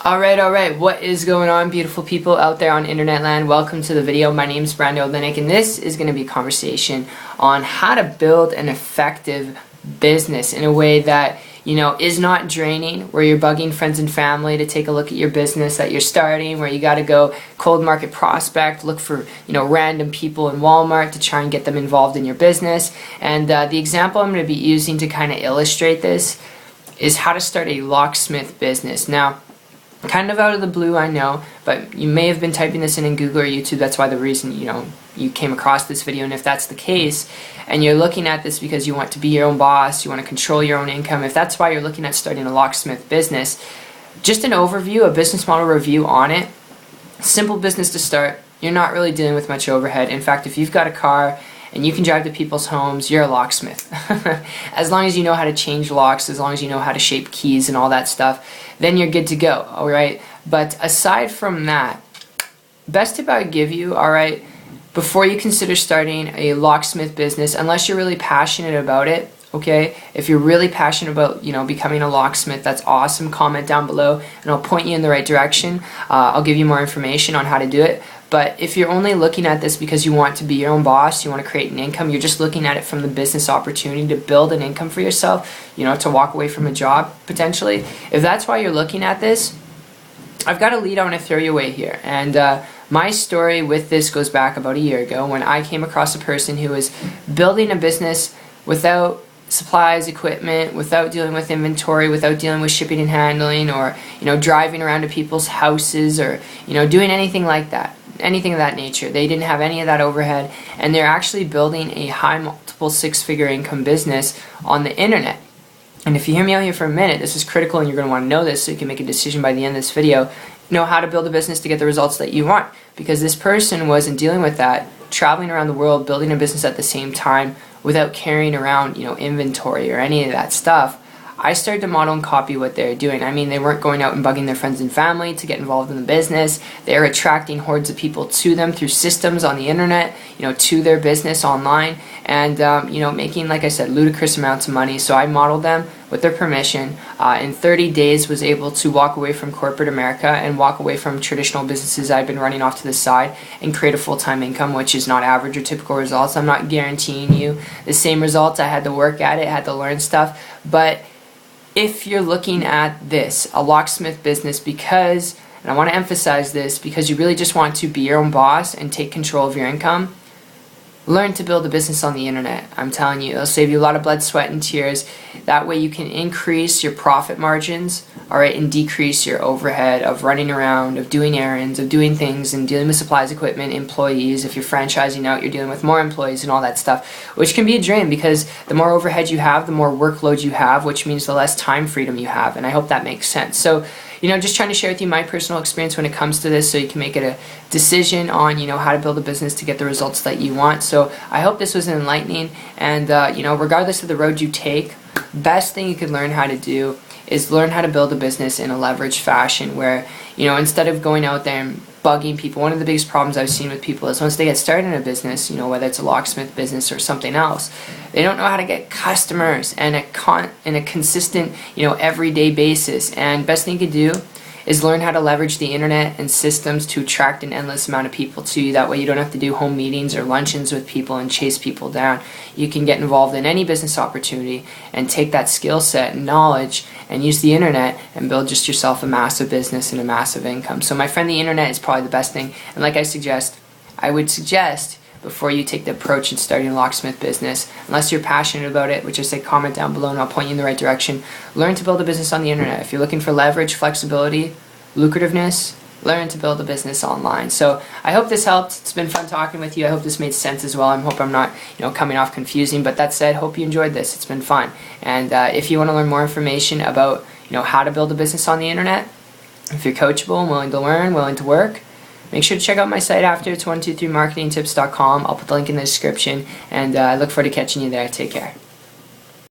Alright, what is going on, beautiful people out there on internet land? Welcome to the video. My name is Brando Linick, and this is going to be a conversation on how to build an effective business in a way that, is not draining, where you're bugging friends and family to take a look at your business that you're starting, where you got to go cold market prospect, look for, random people in Walmart to try and get them involved in your business. And the example I'm going to be using to kind of illustrate this is how to start a locksmith business. Now, kind of out of the blue, I know, but you may have been typing this in Google or YouTube. That's why the reason, you came across this video. And if that's the case, and you're looking at this because you want to be your own boss, you want to control your own income, if that's why you're looking at starting a locksmith business, just an overview, a business model review on it. Simple business to start. You're not really dealing with much overhead. In fact, if you've got a car and you can drive to people's homes, you're a locksmith. As long as you know how to change locks, as long as you know how to shape keys and all that stuff, then you're good to go, alright? But aside from that, best tip I would give you, alright, before you consider starting a locksmith business, unless you're really passionate about it, okay? If you're really passionate about, becoming a locksmith, that's awesome. Comment down below and I'll point you in the right direction. I'll give you more information on how to do it. But if you're only looking at this because you want to be your own boss, you want to create an income, you're just looking at it from the business opportunity to build an income for yourself, to walk away from a job potentially. If that's why you're looking at this, I've got a lead I want to throw you away here. And my story with this goes back about a year ago when I came across a person who was building a business without supplies, equipment, without dealing with inventory, without dealing with shipping and handling, or driving around to people's houses, or doing anything like that. Anything of that nature. They didn't have any of that overhead, and they're actually building a high multiple six-figure income business on the internet. And if you hear me out here for a minute, this is critical and you're going to want to know this so you can make a decision by the end of this video. Know how to build a business to get the results that you want, because this person wasn't dealing with that, traveling around the world, building a business at the same time without carrying around inventory or any of that stuff. I started to model and copy what they're doing. I mean, they weren't going out and bugging their friends and family to get involved in the business. They're attracting hordes of people to them through systems on the internet, to their business online, and making, like I said, ludicrous amounts of money. So I modeled them with their permission. In 30 days, was able to walk away from corporate America and walk away from traditional businesses I've been running off to the side and create a full-time income, which is not average or typical results. I'm not guaranteeing you the same results. I had to work at it, had to learn stuff, but if you're looking at this, a locksmith business, because, and I want to emphasize this, because you really just want to be your own boss and take control of your income, learn to build a business on the internet. I'm telling you, it'll save you a lot of blood, sweat, and tears. That way you can increase your profit margins, alright, and decrease your overhead of running around, of doing errands, of doing things, and dealing with supplies, equipment, employees. If you're franchising out, you're dealing with more employees and all that stuff, which can be a drain, because the more overhead you have, the more workload you have, which means the less time freedom you have, and I hope that makes sense. So, just trying to share with you my personal experience when it comes to this so you can make it a decision on, how to build a business to get the results that you want. So I hope this was enlightening, and, regardless of the road you take, best thing you could learn how to do is learn how to build a business in a leveraged fashion where, instead of going out there and bugging people, one of the biggest problems I've seen with people is once they get started in a business, whether it's a locksmith business or something else, they don't know how to get customers and in a consistent, everyday basis. And best thing you can do is learn how to leverage the internet and systems to attract an endless amount of people to you. That way you don't have to do home meetings or luncheons with people and chase people down. You can get involved in any business opportunity and take that skill set and knowledge and use the internet and build just yourself a massive business and a massive income. So my friend, the internet is probably the best thing. And like I would suggest before you take the approach in starting a locksmith business, unless you're passionate about it, which I say comment down below and I'll point you in the right direction, learn to build a business on the internet. If you're looking for leverage, flexibility, lucrativeness, learn to build a business online. So I hope this helped. It's been fun talking with you. I hope this made sense as well. I hope I'm not coming off confusing, but that said, hope you enjoyed this. It's been fun. And if you want to learn more information about how to build a business on the internet, if you're coachable and willing to learn, willing to work, make sure to check out my site after. It's 123marketingtips.com. I'll put the link in the description, and I look forward to catching you there. Take care.